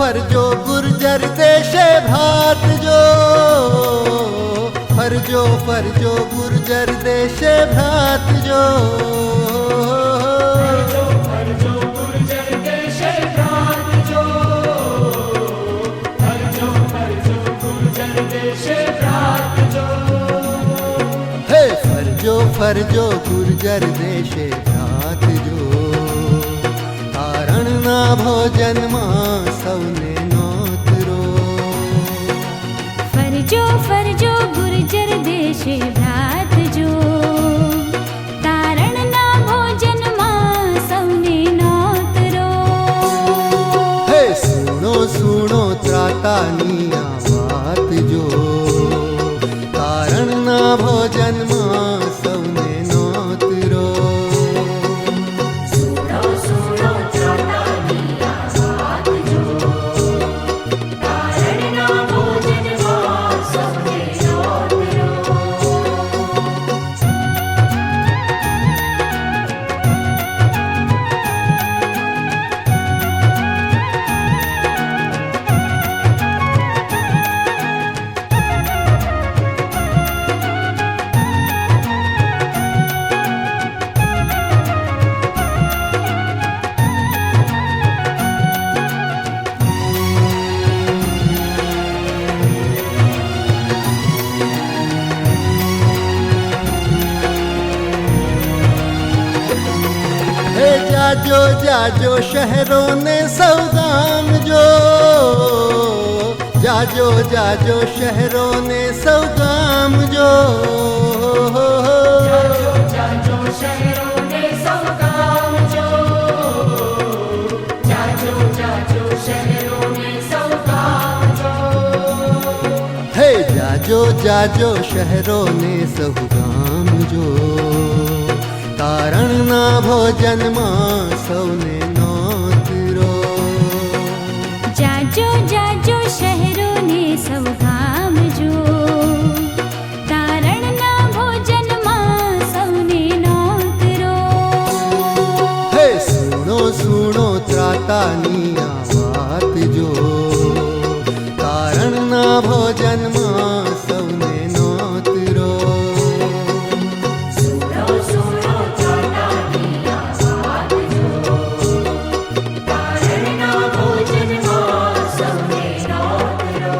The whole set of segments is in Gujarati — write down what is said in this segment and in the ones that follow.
फरजो गुर्जर देशे भात जो, फरजो फरजो गुर्जर देशे भात जो, फरजो गुर्जर देशे भात जो, फरजो गुर्जर देशे भात जो। हे फरजो फरजो गुर्जर देशे भात जो, तारणना भोजन मां सौने नोतरो। फरजो फरजो गुर्जर देशे भात जो, तारणना भोजन मां सौने नोतरो। हे सुनो सुनो त्रातानी आ वात जो, तारणना भोजन मां सौने नोतरो। सुनो सुनो त्रातानी आ वात जो, तारणना भोजन मां सौने नोतरो। हे जाजो जाजो शहरों ने सौगाम जो, जाजो जाजो शहरों ने सौगाम जो, जाजो जाजो शहरों ने सौगाम जो, जाजो जाजो शहरों ने सौगाम जो। हे जाजो जाजो शहरों ने सौगाम जो, तारणना भोजन मां सौने नोतरो। जाजो जाजो शहरों ने सौगाम जो, तारणना भोजन मां सौने नोतरो। हे सुनो सुनो त्रातानी आ वात जो, तारणना भोजन मां सौने नोतरो। सुनो सुनो त्रातानी आ वात जो, तारणना भोजन मां सौने नोतरो।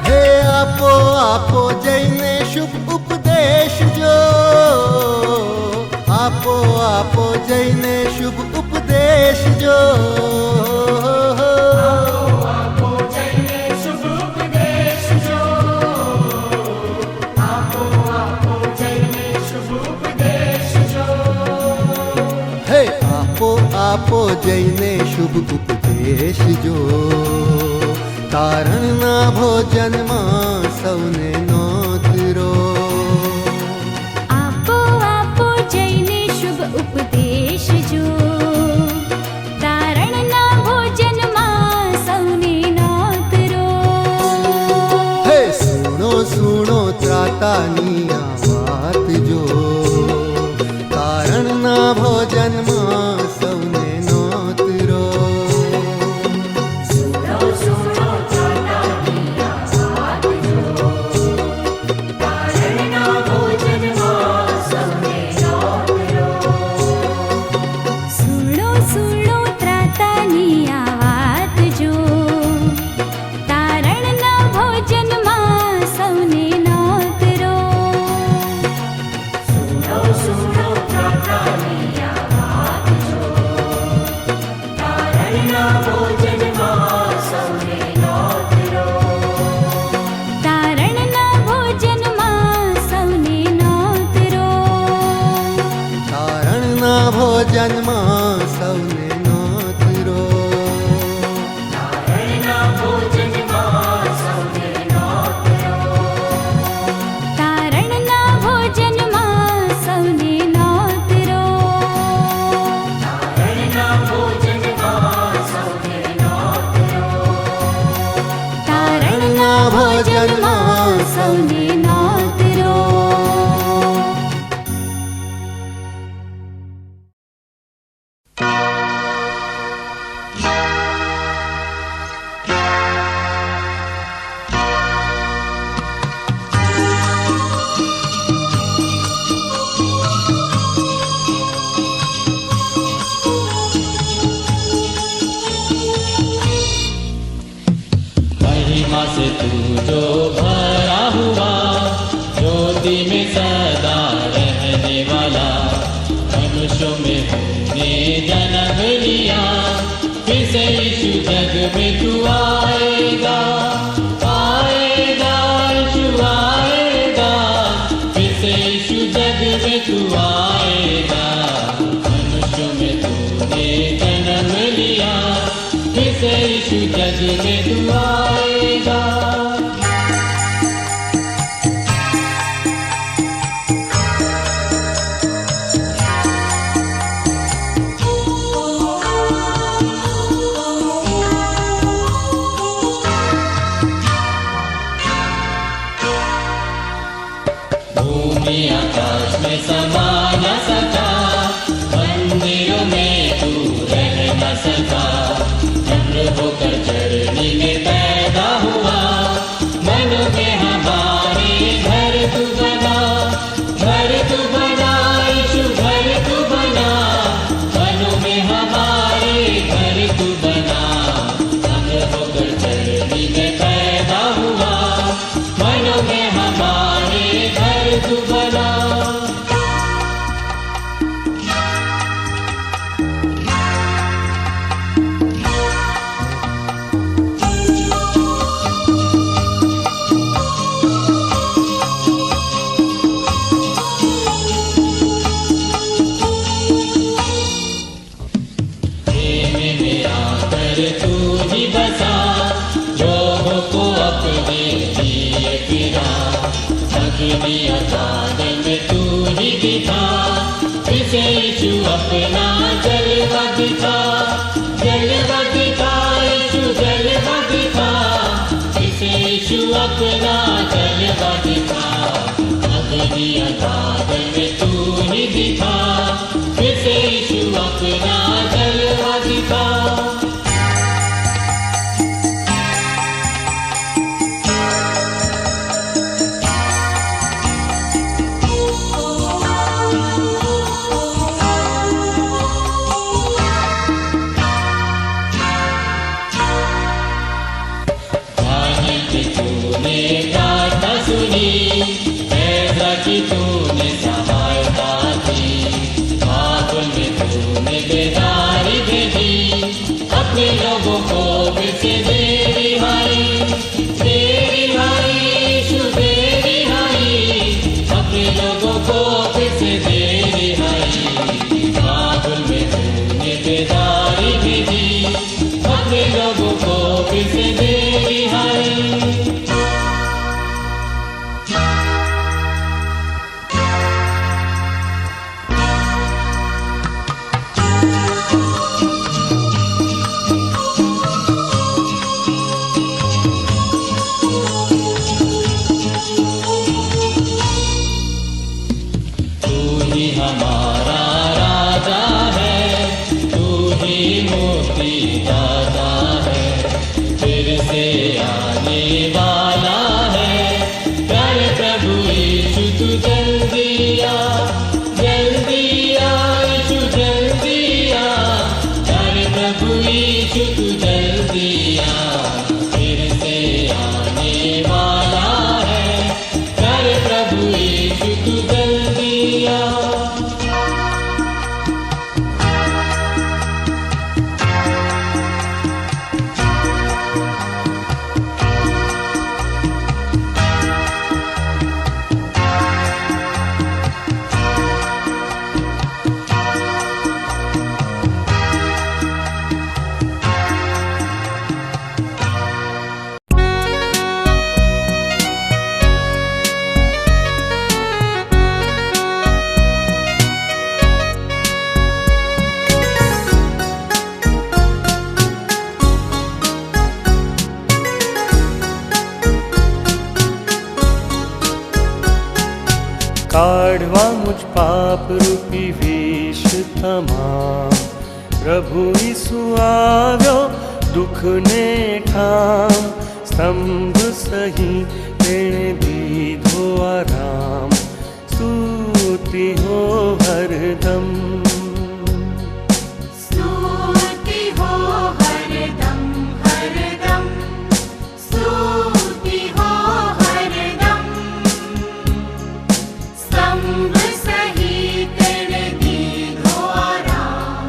हे आपो आपो जैने शुभ उपदेश जो, आपो आपो जैने शुभ उपदेश जो, आपो जैने शुभ उपदेश जो, आपो जैने शुभ उपदेश जो। हे आपो आपो जैने शुभ उपदेश जो, तारणना भोजन मां सौने नोतरो। आपो आपो जैने शुभ उपदेश जो, तारणना भोजन मां सौने नोतरो। हे सुनो सुनो त्रातानी आ वात जो, तारणना भोजन मां सौने नोतरो। सुनो सुनो त्रातानी आ वात जो, तारणना भोजन मां सौने नोतरो। सुनो सुनो त्रातानी आ वात जो, तारणना भोजन मां सौने नोतरो। सुनो सुनो त्रातानी आ वात जो, ભોજનમાં સૌને નોતરો. નારાયણના ભોજનમાં સૌને નોતરો. તારણના ભોજનમાં સૌને નોતરો. નારાયણના ભોજનમાં સૌને નોતરો. તારણના ભોજનમાં સૌને નોતરો. महिमा से तू जो भरा हुआ, ज्योति में सदा रहने वाला, मनुष्यों में होने जन्म लिया, फिर से यीशु जग में तू आएगा, आएगा यीशु आएगा, फिर से यीशु जग में तू आएगा, मनुष्यों में तूने जन्म लिया, फिर से यीशु जग में तू आएगा. भूमि आकाश में समा न सका, मंदिरों में तू रह न सका, चंद्र होकर चरनी में पैदा हुआ, मन में हमारे घर तू बना, घर तू बना यीशु घर तू बना, मनों में हमारे घर तू बना, चंद्र होकर चरनी में पैदा हुआ, मनों में हमारे घर तू बना. प्रेम में आकर तू ही बसा, लोगों को अपने लिए फिरा, अग्नि अगाधन में तू ही दिखा, फिर से यीशु अपना जलवा दिखा, जलवा दिखा यीशु जलवा दिखा, फिर से यीशु अपना जलवा दिखा, अग्नि अगाधन में तू ही दिखा, फिर से यीशु अपना जलवा दिखा. भाग्य की तूने प्रार्थना सुनी, ऐसा कि तूने सहायता की, बाबुल में तूने बेदारी भेजी, अपने लोगों को फिर से दे रिहाई, दे रिहाई यीशु दे रिहाई, अपने लोगों को फिर से दे रिहाई, बाबुल में तूने बेदारी भेजी, अपने लोगों को फिर से दे रिहाई. तू ही हमारा राजा है, तू ही मुक्ति दाता है, फिर से आने वाला है, प्यारे प्रभु यीशु तू जल्दी आ, जल्दी आ यीशु जल्दी आ, प्यारे प्रभु यीशु तू जल्दी आ, फिर से आने वाला है, प्यारे प्रभु यीशु तू जल्दी आ. મુજ પાપ રૂપી વિષ તમામ પ્રભુ ઈસુ આવ્યો દુઃખને ઠામ સ્તંભ સહી તેણે દીધો આરામ સ્તુતિ હો હરદમ स्तुति हो हरदम हरदम स्तुति हो हरदम स्तंभ सहित तेरे दीधो आराम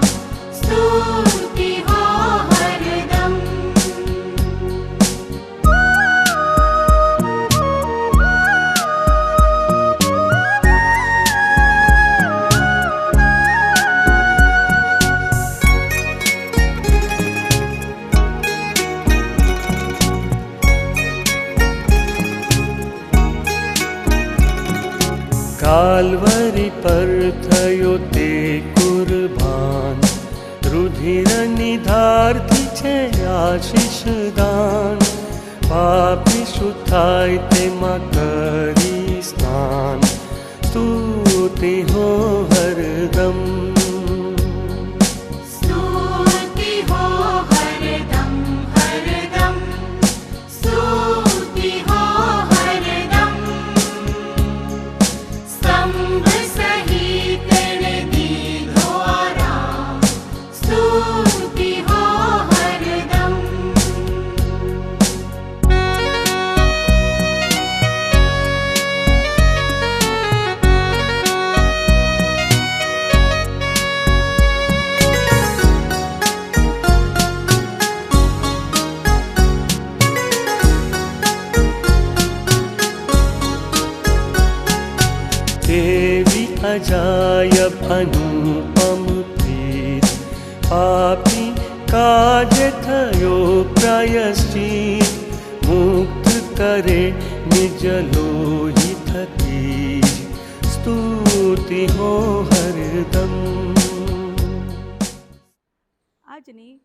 स्तुति हो हरदम કાલવરી પર થયો તે કુરબાન રુધિરની ધારથી છે આશીષ દાન પાપી શું થાય તેમાં કરી સ્નાન સ્તુતિ હો હરદમ स्तुति हो हरदम हरदम स्तुति हो हरदम स्तंभ सहित तेरे दीधो आराम स्तुति हो हरदम તેવી અજાયબ અનુપમ પ્રીત પાપી કાજે થયો પ્રાયશ્ચિત મુક્ત કરે નિજ લોહી થકી સ્તુતિ હો હરદમ આજની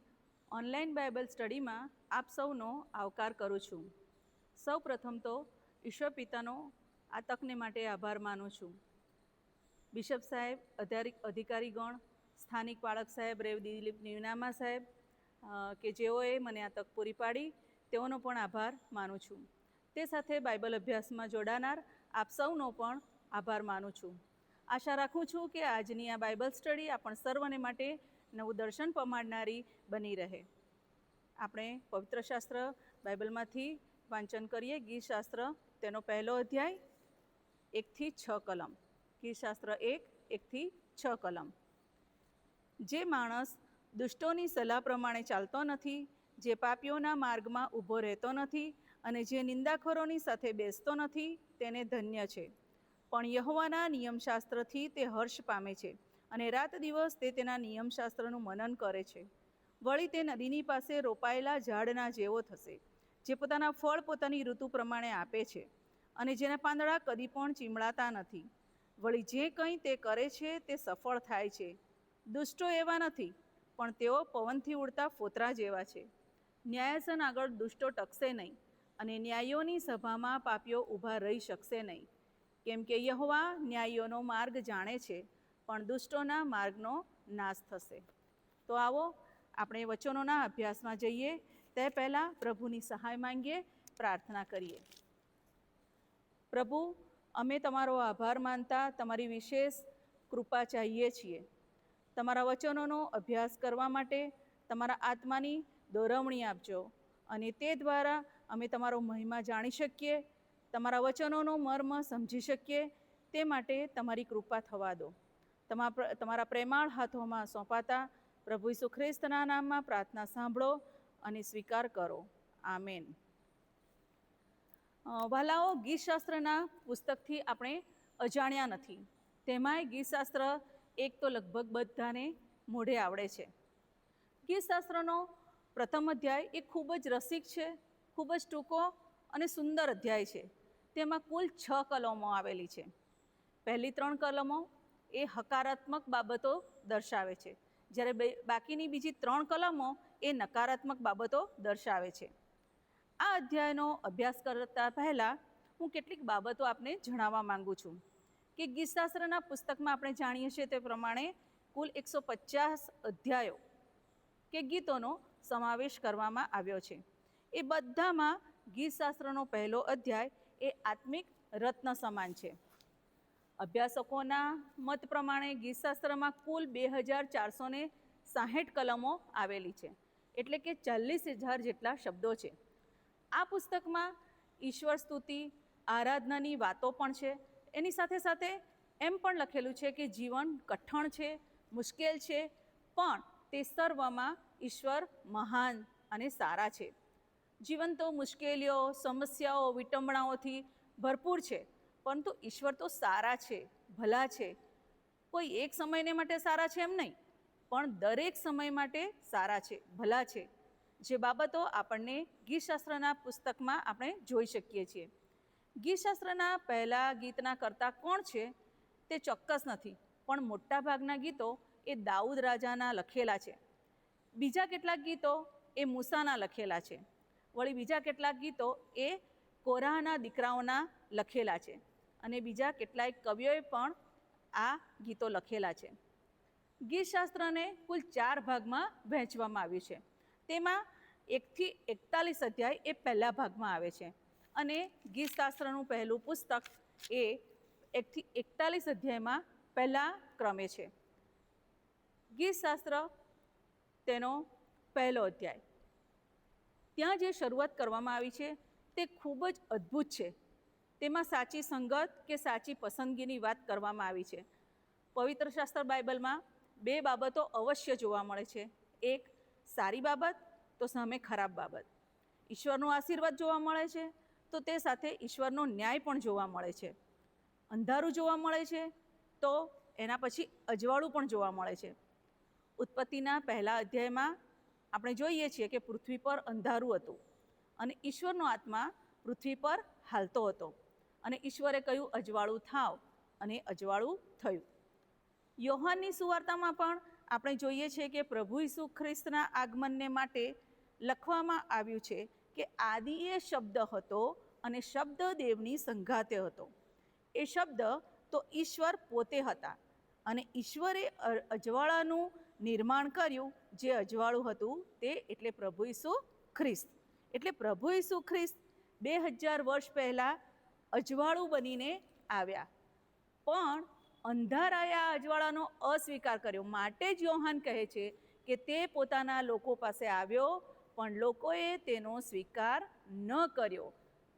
ઓનલાઈન બાઇબલ સ્ટડીમાં આપ સૌનો આવકાર કરું છું. સૌ પ્રથમ તો ઈશ્વર પિતાનો આ તકને માટે આભાર માનું છું. બિશપ સાહેબ, અધિકારીગણ, સ્થાનિક પાળક સાહેબ રેવ દિલીપ નિવનામા સાહેબ કે જેઓએ મને આ તક પૂરી પાડી તેઓનો પણ આભાર માનું છું. તે સાથે બાઇબલ અભ્યાસમાં જોડાનાર આપ સૌનો પણ આભાર માનું છું. આશા રાખું છું કે આજની આ બાઇબલ સ્ટડી આપણ સર્વને માટે નવું દર્શન પમાડનારી બની રહે. આપણે પવિત્ર શાસ્ત્ર બાઇબલમાંથી વાંચન કરીએ. ગીતશાસ્ત્ર તેનો પહેલો અધ્યાય 1 થી 6 કલમ. ગીતશાસ્ત્ર 1 1 થી 6 કલમ. જે માણસ દુષ્ટોની સલાહ પ્રમાણે ચાલતો નથી, જે પાપીઓના માર્ગમાં ઊભો રહેતો નથી અને જે નિંદાખોરોની સાથે બેસતો નથી, તેને ધન્ય છે. પણ યહોવાના નિયમશાસ્ત્રથી તે હર્ષ પામે છે અને રાત દિવસ તે તેના નિયમશાસ્ત્રનું મનન કરે છે. વળી તે નદીની પાસે રોપાયેલા ઝાડના જેવો થશે, જે પોતાના ફળ પોતાની ઋતુ પ્રમાણે આપે છે અને જેના પાંદડા કદી પણ ચીમળાતા નથી. વળી જે કંઈ તે કરે છે તે સફળ થાય છે. દુષ્ટો એવા નથી, પણ તેઓ પવનથી ઉડતા ફોતરા જેવા છે. ન્યાયાસન આગળ દુષ્ટો ટકશે નહીં અને ન્યાયીઓની સભામાં પાપીઓ ઊભા રહી શકશે નહીં. કેમ કે યહોવા ન્યાયીઓનો માર્ગ જાણે છે, પણ દુષ્ટોના માર્ગનો નાશ થશે. તો આવો આપણે વચનોના અભ્યાસમાં જઈએ તે પહેલાં પ્રભુની સહાય માંગીએ, પ્રાર્થના કરીએ. પ્રભુ, અમે તમારો આભાર માનતા તમારી વિશેષ કૃપા ચાહીએ છીએ. તમારા વચનોનો અભ્યાસ કરવા માટે તમારા આત્માની દોરવણી આપજો અને તે દ્વારા અમે તમારો મહિમા જાણી શકીએ, તમારા વચનોનો મર્મ સમજી શકીએ. તે માટે તમારી કૃપા થવા દો. તમારા પ્રેમાળ હાથોમાં સોંપાતા પ્રભુ ઈસુ ખ્રિસ્તના નામમાં પ્રાર્થના સાંભળો અને સ્વીકાર કરો. આમેન. વહાલાઓ, ગીતશાસ્ત્રના પુસ્તકથી આપણે અજાણ્યા નથી. તેમાંય ગીતશાસ્ત્ર એક તો લગભગ બધાને મોઢે આવડે છે. ગીતશાસ્ત્રનો પ્રથમ અધ્યાય એ ખૂબ જ રસિક છે, ખૂબ જ ટૂંકો અને સુંદર અધ્યાય છે. તેમાં કુલ 6 કલમો આવેલી છે. પહેલી 3 કલમો એ હકારાત્મક બાબતો દર્શાવે છે, જ્યારે બાકીની બીજી 3 કલમો એ નકારાત્મક બાબતો દર્શાવે છે. આ અધ્યાયનો અભ્યાસ કરતા પહેલાં હું કેટલીક બાબતો આપને જણાવવા માંગુ છું કે ગીતશાસ્ત્રના પુસ્તકમાં આપણે જાણીએ છીએ તે પ્રમાણે કુલ 150 અધ્યાયો કે ગીતોનો સમાવેશ કરવામાં આવ્યો છે. એ બધામાં ગીતશાસ્ત્રનો પહેલો અધ્યાય એ આત્મિક રત્ન સમાન છે. અભ્યાસકોના મત પ્રમાણે ગીતશાસ્ત્રમાં કુલ 2460 કલમો આવેલી છે, એટલે કે 40,000 જેટલા શબ્દો છે. આ પુસ્તકમાં ઈશ્વર સ્તુતિ, આરાધનાની વાતો પણ છે. એની સાથે સાથે એમ પણ લખેલું છે કે જીવન કઠણ છે, મુશ્કેલ છે, પણ તે સર્વમાં ઈશ્વર મહાન અને સારા છે. જીવન તો મુશ્કેલીઓ, સમસ્યાઓ, વિટંબણાઓથી ભરપૂર છે, પરંતુ ઈશ્વર તો સારા છે, ભલા છે. કોઈ એક સમયને માટે સારા છે એમ નહીં, પણ દરેક સમય માટે સારા છે, ભલા છે. જે બાબતો આપણને ગીતશાસ્ત્રના પુસ્તકમાં આપણે જોઈ શકીએ છીએ. ગીતશાસ્ત્રના પહેલા ગીતના કર્તા કોણ છે તે ચોક્કસ નથી, પણ મોટાભાગના ગીતો એ દાઉદ રાજાના લખેલા છે. બીજા કેટલાક ગીતો એ મૂસાના લખેલા છે. વળી બીજા કેટલાક ગીતો એ કોરાહના દીકરાઓના લખેલા છે. અને બીજા કેટલાક કવિઓએ પણ આ ગીતો લખેલા છે. ગીતશાસ્ત્રને કુલ 4 ભાગમાં વહેંચવામાં આવ્યું છે. તેમાં 1 થી 41 અધ્યાય એ પહેલા ભાગમાં આવે છે, અને ગીતશાસ્ત્રનું પહેલું પુસ્તક એ 1 થી 41 અધ્યાયમાં પહેલા ક્રમે છે. ગીતશાસ્ત્ર તેનો પહેલો અધ્યાય, ત્યાં જે શરૂઆત કરવામાં આવી છે તે ખૂબ જ અદ્ભુત છે. તેમાં સાચી સંગત કે સાચી પસંદગીની વાત કરવામાં આવી છે. પવિત્ર શાસ્ત્ર બાઇબલમાં 2 બાબતો અવશ્ય જોવા મળે છે. એક સારી બાબત, તો સામે ખરાબ બાબત. ઈશ્વરનો આશીર્વાદ જોવા મળે છે, તો તે સાથે ઈશ્વરનો ન્યાય પણ જોવા મળે છે. અંધારું જોવા મળે છે, તો એના પછી અજવાળું પણ જોવા મળે છે. ઉત્પત્તિના પહેલા અધ્યાયમાં આપણે જોઈએ છીએ કે પૃથ્વી પર અંધારું હતું, અને ઈશ્વરનો આત્મા પૃથ્વી પર હાલતો હતો, અને ઈશ્વરે કહ્યું અજવાળું થાવ, અને અજવાળું થયું. યોહાનની સુવાર્તામાં પણ આપણે જોઈએ છીએ કે પ્રભુ ઈસુ ખ્રિસ્તના આગમનને માટે લખવામાં આવ્યું છે કે આદિએ શબ્દ હતો, અને શબ્દ દેવની સંગાતે હતો. એ શબ્દ તો ઈશ્વર પોતે હતા, અને ઈશ્વરે અજવાળાનું નિર્માણ કર્યું. જે અજવાળું હતું તે એટલે પ્રભુ ઈસુ ખ્રિસ્ત. એટલે પ્રભુ ઈસુ ખ્રિસ્ત 2000 વર્ષ પહેલાં અજવાળું બનીને આવ્યા, પણ અંધારાએ આ અજવાળાનો અસ્વીકાર કર્યો. માટે જ યોહાન કહે છે કે તે પોતાના લોકો પાસે આવ્યો, પણ લોકોએ તેનો સ્વીકાર ન કર્યો.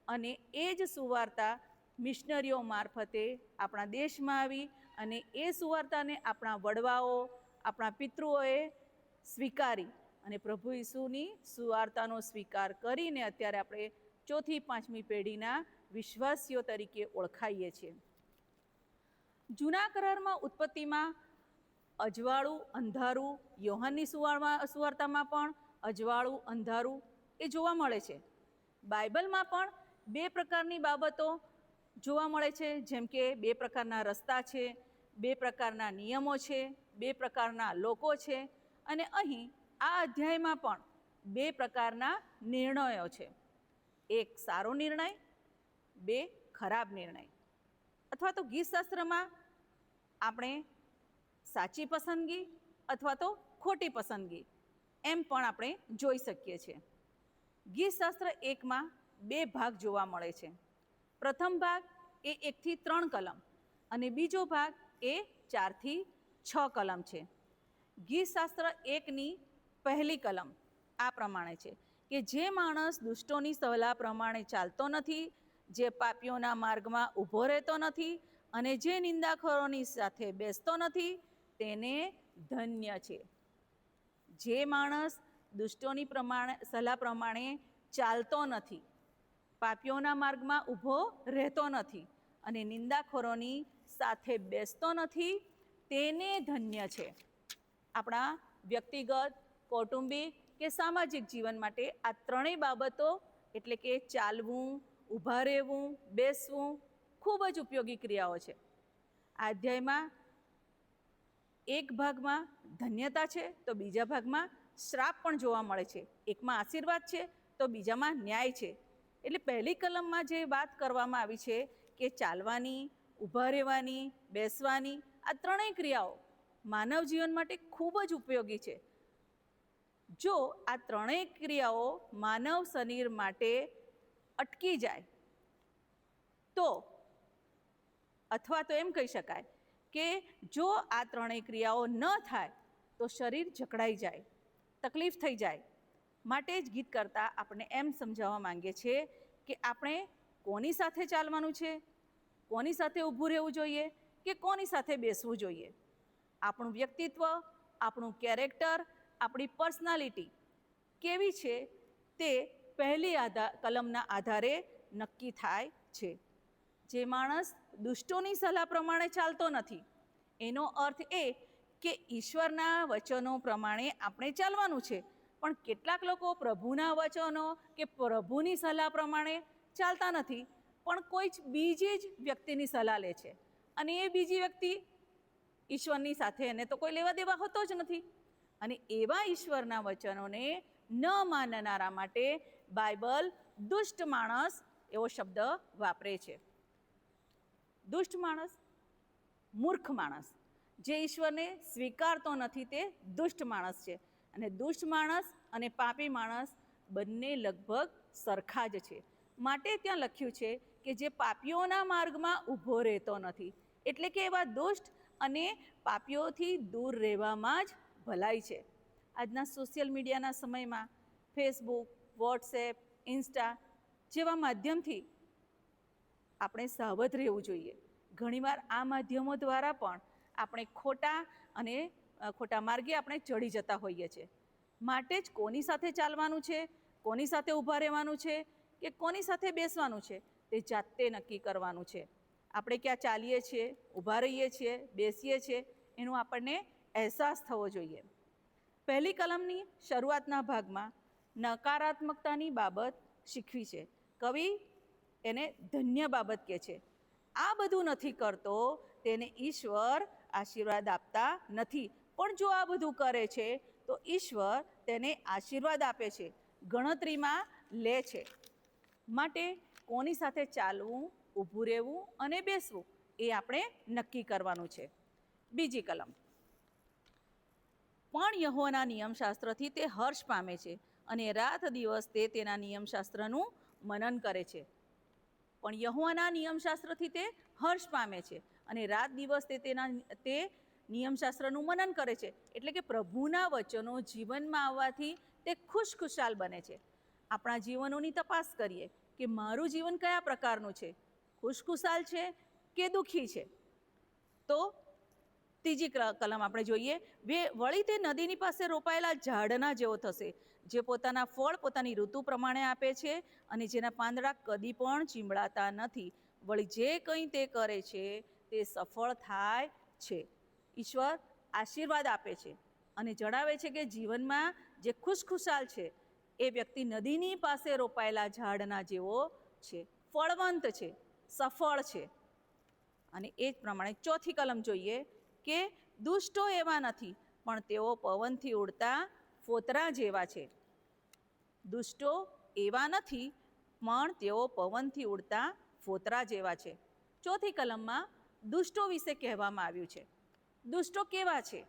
અને એ જ સુવાર્તા મિશનરીઓ મારફતે આપણા દેશમાં આવી, અને એ સુવાર્તાને આપણા વડવાઓ, આપણા પિતૃઓએ સ્વીકારી, અને પ્રભુ ઈસુની સુવાર્તાનો સ્વીકાર કરીને અત્યારે આપણે 4 થી 5મી પેઢીના વિશ્વાસીઓ તરીકે ઓળખાઈએ છીએ. જૂના કરારમાં ઉત્પત્તિમાં અજવાળું, અંધારું, યોહાનની સુવાર્તામાં પણ અજવાળું, અંધારું એ જોવા મળે છે. બાઇબલમાં પણ 2 પ્રકારની બાબતો જોવા મળે છે, જેમ કે 2 પ્રકારના રસ્તા છે, 2 પ્રકારના નિયમો છે, 2 પ્રકારના લોકો છે. અને અહીં આ અધ્યાયમાં પણ 2 પ્રકારના નિર્ણયો છે. એક સારો નિર્ણય, 2 ખરાબ નિર્ણય. અથવા તો ગીતશાસ્ત્રમાં આપણે સાચી પસંદગી અથવા તો ખોટી પસંદગી એમ પણ આપણે જોઈ શકીએ છીએ. ગીતશાસ્ત્ર 1માં 2 ભાગ જોવા મળે છે. પ્રથમ ભાગ એ 1 થી 3 કલમ, અને બીજો ભાગ એ 4 થી 6 કલમ છે. ગીતશાસ્ત્ર 1ની પહેલી કલમ આ પ્રમાણે છે કે જે માણસ દુષ્ટોની સલાહ પ્રમાણે ચાલતો નથી, જે પાપીઓના માર્ગમાં ઊભો રહેતો નથી, અને જે નિંદાખોરોની સાથે બેસતો નથી, તેને ધન્ય છે. જે માણસ દુષ્ટોની સલાહ પ્રમાણે ચાલતો નથી, પાપીઓના માર્ગમાં ઊભો રહેતો નથી, અને નિંદાખોરોની સાથે બેસતો નથી, તેને ધન્ય છે. આપણા વ્યક્તિગત, કૌટુંબિક કે સામાજિક જીવન માટે આ 3 બાબતો એટલે કે ચાલવું, ઊભા રહેવું, બેસવું ખૂબ જ ઉપયોગી ક્રિયાઓ છે. આ અધ્યાયમાં એક ભાગમાં ધન્યતા છે, તો બીજા ભાગમાં શ્રાપ પણ જોવા મળે છે. એકમાં આશીર્વાદ છે, તો બીજામાં ન્યાય છે. એટલે પહેલી કલમમાં જે વાત કરવામાં આવી છે કે ચાલવાની, ઊભા રહેવાની, બેસવાની, આ ત્રણેય ક્રિયાઓ માનવ જીવન માટે ખૂબ જ ઉપયોગી છે. જો આ ત્રણેય ક્રિયાઓ માનવ શરીર માટે અટકી જાય તો, અથવા તો એમ કહી શકાય કે જો આ ત્રણેય ક્રિયાઓ ન થાય તો શરીર જકડાઈ જાય, તકલીફ થઈ જાય. માટે જ ગીત કરતાં આપણે એમ સમજાવવા માંગીએ છીએ કે આપણે કોની સાથે ચાલવાનું છે, કોની સાથે ઊભું રહેવું જોઈએ કે કોની સાથે બેસવું જોઈએ. આપણું વ્યક્તિત્વ, આપણું કેરેક્ટર, આપણી પર્સનાલિટી કેવી છે તે પહેલી કલમના આધારે નક્કી થાય છે. જે માણસ દુષ્ટોની સલાહ પ્રમાણે ચાલતો નથી, એનો અર્થ એ કે ઈશ્વરના વચનો પ્રમાણે આપણે ચાલવાનું છે. પણ કેટલાક લોકો પ્રભુના વચનો કે પ્રભુની સલાહ પ્રમાણે ચાલતા નથી, પણ કોઈ જ બીજી જ વ્યક્તિની સલાહ લે છે, અને એ બીજી વ્યક્તિ ઈશ્વરની સાથે એને તો કોઈ લેવા દેવા હોતો જ નથી. અને એવા ઈશ્વરના વચનોને ન માનનારા માટે બાઇબલ દુષ્ટ માણસ એવો શબ્દ વાપરે છે. દુષ્ટ માણસ, મૂર્ખ માણસ, જે ઈશ્વરને સ્વીકારતો નથી તે દુષ્ટ માણસ છે. અને દુષ્ટ માણસ અને પાપી માણસ બંને લગભગ સરખા જ છે. માટે ત્યાં લખ્યું છે કે જે પાપીઓના માર્ગમાં ઊભો રહેતો નથી, એટલે કે એવા દુષ્ટ અને પાપીઓથી દૂર રહેવામાં જ ભલાઈ છે. આજના સોશિયલ મીડિયાના સમયમાં ફેસબુક, વોટ્સએપ, ઇન્સ્ટા જેવા માધ્યમથી આપણે સાવધ રહેવું જોઈએ. ઘણીવાર આ માધ્યમો દ્વારા પણ આપણે ખોટા માર્ગે આપણે ચડી જતા હોઈએ છીએ. માટે જ કોની સાથે ચાલવાનું છે, કોની સાથે ઊભા રહેવાનું છે કે કોની સાથે બેસવાનું છે તે જાતે નક્કી કરવાનું છે. આપણે ક્યાં ચાલીએ છીએ, ઊભા રહીએ છીએ, બેસીએ છીએ, એનો આપણને અહેસાસ થવો જોઈએ. પહેલી કલમની શરૂઆતના ભાગમાં નકારાત્મકતાની બાબત શીખવી છે. કવિ એને ધન્ય બાબત કહે છે. આ બધું નથી કરતો તેને ઈશ્વર આશીર્વાદ આપતા નથી, પણ જો આ બધું કરે છે તો ઈશ્વર તેને આશીર્વાદ આપે છે, ગણતરીમાં લે છે. માટે કોની સાથે ચાલવું, ઊભું રહેવું અને બેસવું એ આપણે નક્કી કરવાનું છે. બીજી કલમ, પણ યહોવાના નિયમશાસ્ત્રથી તે હર્ષ પામે છે અને રાત દિવસ તે તેના નિયમશાસ્ત્રનું મનન કરે છે. પણ યહોવાના નિયમશાસ્ત્રથી તે હર્ષ પામે છે અને રાત દિવસ તે નિયમશાસ્ત્રનું મનન કરે છે. એટલે કે પ્રભુના વચનો જીવનમાં આવવાથી તે ખુશખુશાલ બને છે. આપણા જીવનોની તપાસ કરીએ કે મારું જીવન કયા પ્રકારનું છે, ખુશખુશાલ છે કે દુઃખી છે. તો ત્રીજી કલમ આપણે જોઈએ, વળી તે નદીની પાસે રોપાયેલા ઝાડના જેવો થશે, જે પોતાના ફળ પોતાની ઋતુ પ્રમાણે આપે છે અને જેના પાંદડા કદી પણ ચીંબળાતા નથી. વળી જે કંઈ તે કરે છે તે સફળ થાય છે. ઈશ્વર આશીર્વાદ આપે છે અને જણાવે છે કે જીવનમાં જે ખુશખુશાલ છે એ વ્યક્તિ નદીની પાસે રોપાયેલા ઝાડના જેવો છે, ફળવંત છે, સફળ છે. અને એ જ પ્રમાણે ચોથી કલમ જોઈએ કે દુષ્ટો એવા નથી, પણ તેઓ પવનથી ઉડતા ફોતરા જેવા છે. દુષ્ટો એવા નથી, પણ તેઓ પવનથી ઉડતા ફોતરા જેવા છે. ચોથી કલમમાં દુષ્ટો વિશે કહેવામાં આવ્યું છે. દુષ્ટો કેવા છે?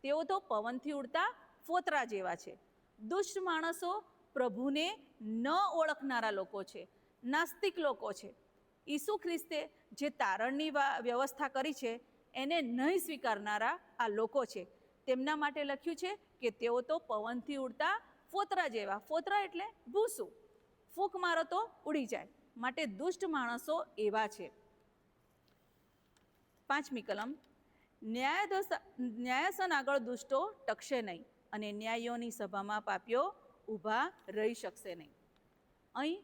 તેઓ તો પવનથી ઉડતા ફોતરા જેવા છે. દુષ્ટ માણસો પ્રભુને ન ઓળખનારા લોકો છે, નાસ્તિક લોકો છે. ઈસુ ખ્રિસ્તે જે તારણની વ્યવસ્થા કરી છે એને નહીં સ્વીકારનારા આ લોકો છે. તેમના માટે લખ્યું છે કે તેઓ તો પવનથી ઉડતા ફોતરા જેવા. ફોતરા એટલે ભૂસું, ફૂંક મારો તો ઉડી જાય. માટે દુષ્ટ માણસો એવા છે. પાંચમી કલમ, ન્યાયાસન આગળ દુષ્ટો ટકશે નહીં અને ન્યાયીઓની સભામાં પાપીઓ ઊભા રહી શકશે નહીં. અહીં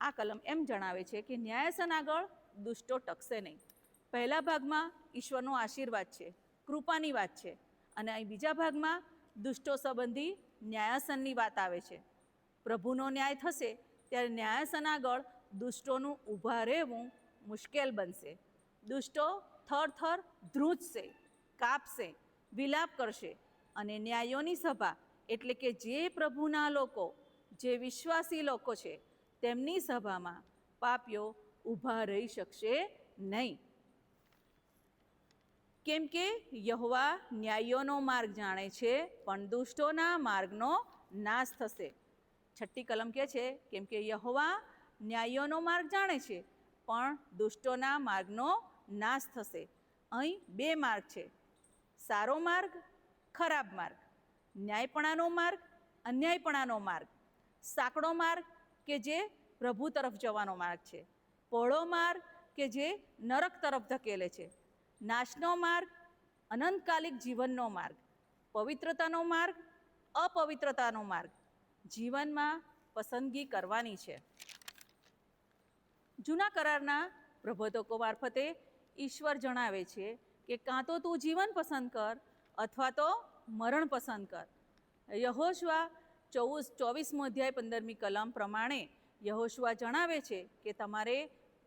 આ કલમ એમ જણાવે છે કે ન્યાયાસન આગળ દુષ્ટો ટકશે નહીં. પહેલા ભાગમાં ઈશ્વરનો આશીર્વાદ છે, કૃપાની વાત છે, અને અહીં બીજા ભાગમાં દુષ્ટો સંબંધી ન્યાયાસનની વાત આવે છે. પ્રભુનો ન્યાય થશે ત્યારે ન્યાયાસન આગળ દુષ્ટોનું ઊભા રહેવું મુશ્કેલ બનશે. દુષ્ટો થર ધ્રુજશે, કાપશે, વિલાપ કરશે, અને ન્યાયોની સભા એટલે કે જે પ્રભુના લોકો, જે વિશ્વાસી લોકો છે તેમની સભામાં પાપીઓ ઊભા રહી શકશે નહીં. કેમ કે યહોવા ન્યાયીઓનો માર્ગ જાણે છે, પણ દુષ્ટોના માર્ગનો નાશ થશે. 6ઠ્ઠી કલમ કહે છે, કેમ કે યહોવા ન્યાયીઓનો માર્ગ જાણે છે, પણ દુષ્ટોના માર્ગનો નાશ થશે. અહીં 2 માર્ગ છે, સારો માર્ગ, ખરાબ માર્ગ, ન્યાયપણાનો માર્ગ, અન્યાયપણાનો માર્ગ, સાંકડો માર્ગ કે જે પ્રભુ તરફ જવાનો માર્ગ છે, પહોળો માર્ગ કે જે નરક તરફ ધકેલે છે, નાશનો માર્ગ, અનંતકાલિક જીવનનો માર્ગ, પવિત્રતાનો માર્ગ, અપવિત્રતાનો માર્ગ. જીવનમાં પસંદગી કરવાની છે. જૂના કરારના પ્રબોધકો મારફતે ઈશ્વર જણાવે છે કે કાં તો તું જીવન પસંદ કર અથવા તો મરણ પસંદ કર. યહોશુઆ 24મો અધ્યાય 15મી કલમ પ્રમાણે યહોશુઆ જણાવે છે કે તમારે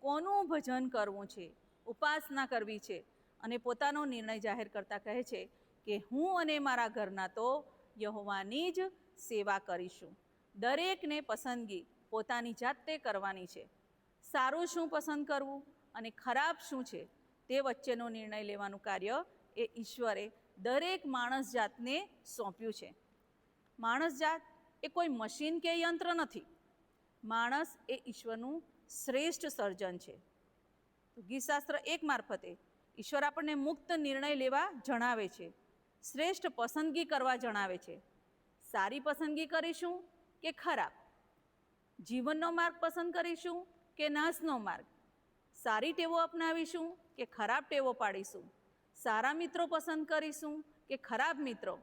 કોનું ભજન કરવું છે, ઉપાસના કરવી છે, અને પોતાનો નિર્ણય જાહેર કરતા કહે છે કે હું અને મારા ઘરના તો યહોવાની જ સેવા કરીશું. દરેકને પસંદગી પોતાની જાતે કરવાની છે. સારું શું પસંદ કરવું અને ખરાબ શું છે તે વચ્ચેનો નિર્ણય લેવાનું કાર્ય એ ઈશ્વરે દરેક માણસ જાતને સોંપ્યું છે. માણસ જાત એ કોઈ મશીન કે યંત્ર નથી. માણસ એ ઈશ્વરનું શ્રેષ્ઠ સર્જન છે. ગીતશાસ્ત્ર 1 મારફતે ઈશ્વર આપણને મુક્ત નિર્ણય લેવા જણાવે છે, શ્રેષ્ઠ પસંદગી કરવા જણાવે છે. સારી પસંદગી કરીશું કે ખરાબ? જીવનનો માર્ગ પસંદ કરીશું કે નાશનો માર્ગ? સારી ટેવો અપનાવીશું કે ખરાબ ટેવો પાડીશું? સારા મિત્રો પસંદ કરીશું કે ખરાબ મિત્રો?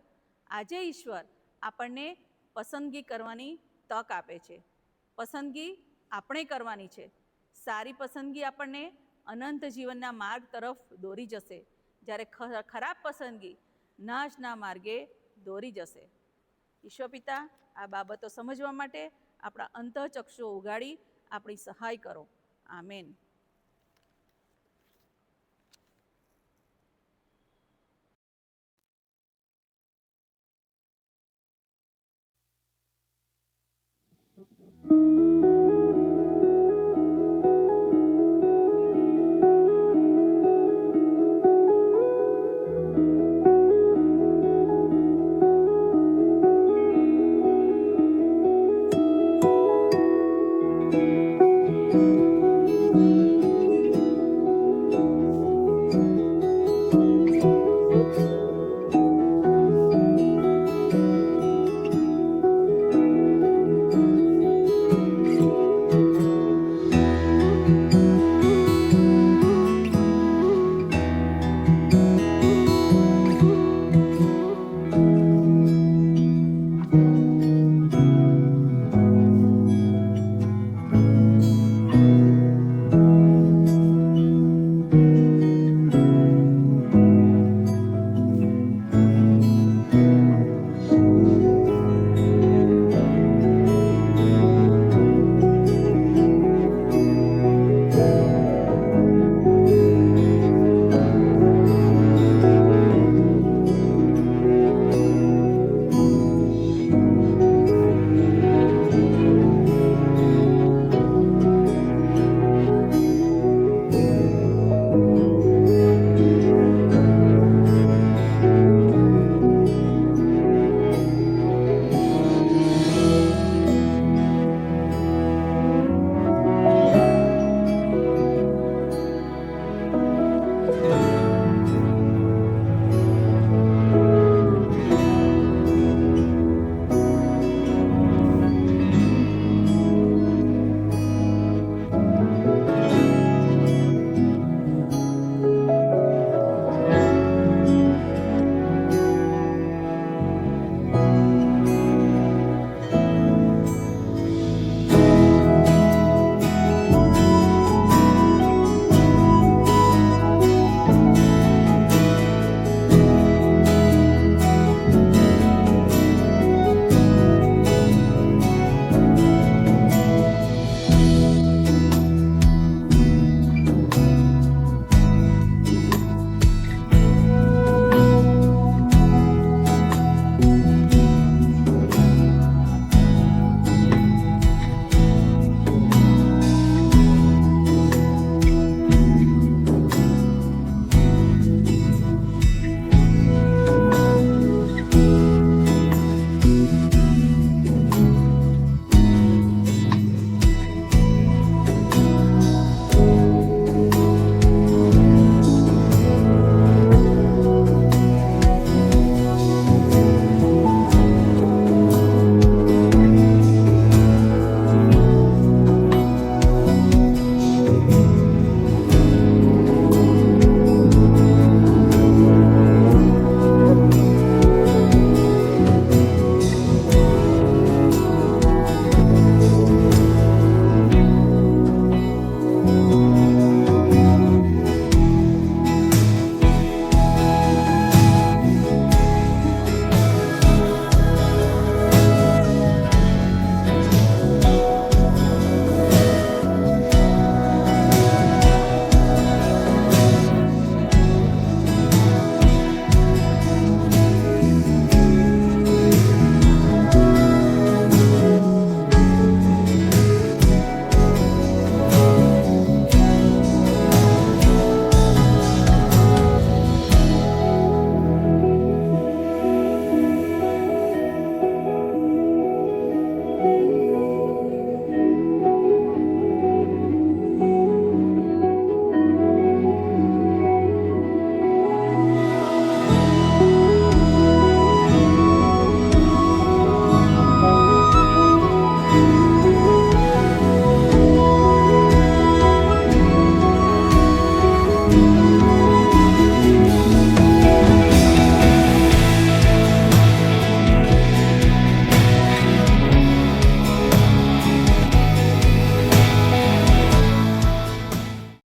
આજે ઈશ્વર આપણને પસંદગી કરવાની તક આપે છે. પસંદગી આપણે કરવાની છે. સારી પસંદગી આપણને અનંત જીવનના માર્ગ તરફ દોરી જશે, જ્યારે ખરાબ પસંદગી નાશના માર્ગે દોરી જશે. ઈશ્વર પિતા, આ બાબતો સમજવા માટે આપણા અંતઃચક્ષુઓ ઉગાડી આપણી સહાય કરો. આમેન.